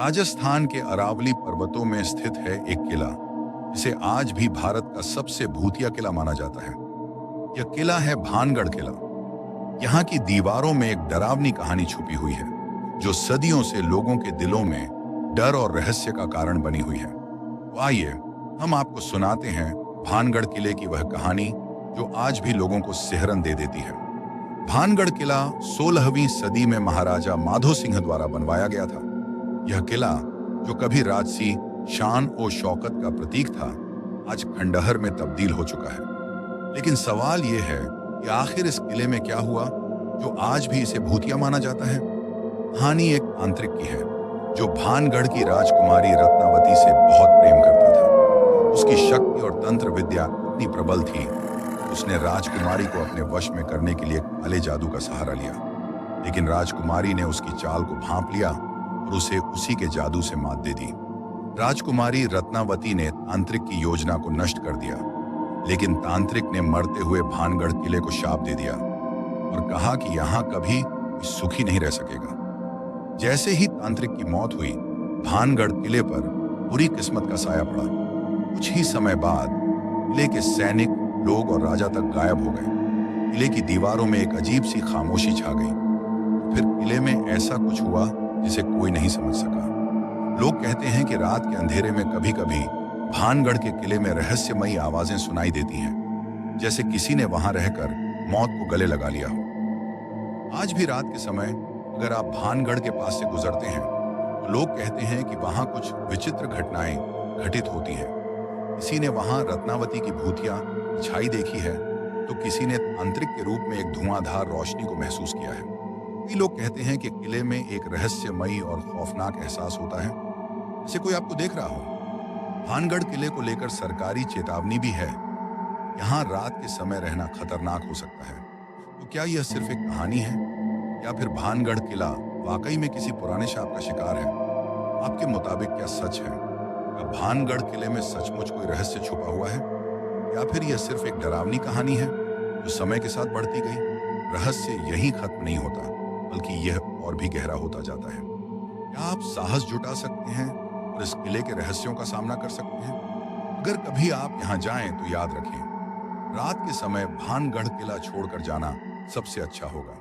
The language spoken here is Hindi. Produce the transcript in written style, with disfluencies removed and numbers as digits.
राजस्थान के अरावली पर्वतों में स्थित है एक किला, जिसे आज भी भारत का सबसे भूतिया किला माना जाता है। यह किला है भानगढ़ किला। यहाँ की दीवारों में एक डरावनी कहानी छुपी हुई है, जो सदियों से लोगों के दिलों में डर और रहस्य का कारण बनी हुई है। तो आइए हम आपको सुनाते हैं भानगढ़ किले की वह कहानी, जो आज भी लोगों को सिहरन दे देती है। भानगढ़ किला 16वीं सदी में महाराजा माधो सिंह द्वारा बनवाया गया था। यह किला, जो कभी राजसी शान और शौकत का प्रतीक था, आज खंडहर में तब्दील हो चुका है। लेकिन सवाल यह है कि आखिर इस किले में क्या हुआ, जो आज भी इसे भूतिया माना जाता है। कहानी एक तांत्रिक की है, जो भानगढ़ की राजकुमारी रत्नावती से बहुत प्रेम करता था। उसकी शक्ति और तंत्र विद्या इतनी प्रबल थी, उसने राजकुमारी को अपने वश में करने के लिए काले जादू का सहारा लिया। लेकिन राजकुमारी ने उसकी चाल को भांप लिया और उसे उसी के जादू से मात दे दी। राजकुमारी रत्नावती ने तांत्रिक की योजना को नष्ट कर दिया, लेकिन तांत्रिक ने मरते हुए भानगढ़ किले को शाप दे दिया और कहा कि यहाँ कभी कोई सुखी नहीं रह सकेगा। जैसे ही तांत्रिक की मौत हुई, भानगढ़ किले पर बुरी किस्मत का साया पड़ा। कुछ ही समय बाद किले के सैनिक, लोग और राजा तक गायब हो गए। किले की दीवारों में एक अजीब सी खामोशी छा गई। फिर किले में ऐसा कुछ हुआ जिसे कोई नहीं समझ सका। लोग कहते हैं कि रात के अंधेरे में कभी कभी भानगढ़ के किले में रहस्यमयी आवाजें सुनाई देती हैं, जैसे किसी ने वहां रहकर मौत को गले लगा लिया हो। आज भी रात के समय अगर आप भानगढ़ के पास से गुजरते हैं, तो लोग कहते हैं कि वहां कुछ विचित्र घटनाएं घटित होती हैं। किसी ने वहां रत्नावती की भूतिया छाई देखी है, तो किसी ने तांत्रिक के रूप में एक धुआंधार रोशनी को महसूस किया है। कई लोग कहते हैं कि किले में एक रहस्यमयी और खौफनाक एहसास होता है, जैसे कोई आपको देख रहा हो। भानगढ़ किले को लेकर सरकारी चेतावनी भी है। यहाँ रात के समय रहना खतरनाक हो सकता है। तो क्या यह सिर्फ एक कहानी है, या फिर भानगढ़ किला वाकई में किसी पुराने शाप का शिकार है? आपके मुताबिक क्या सच है? क्या भानगढ़ किले में सचमुच कोई रहस्य छुपा हुआ है, या फिर यह सिर्फ एक डरावनी कहानी है जो समय के साथ बढ़ती गई? रहस्य यहीं खत्म नहीं होता, बल्कि यह और भी गहरा होता जाता है। क्या आप साहस जुटा सकते हैं और इस किले के रहस्यों का सामना कर सकते हैं? अगर कभी आप यहाँ जाएं तो याद रखें, रात के समय भानगढ़ किला छोड़कर जाना सबसे अच्छा होगा।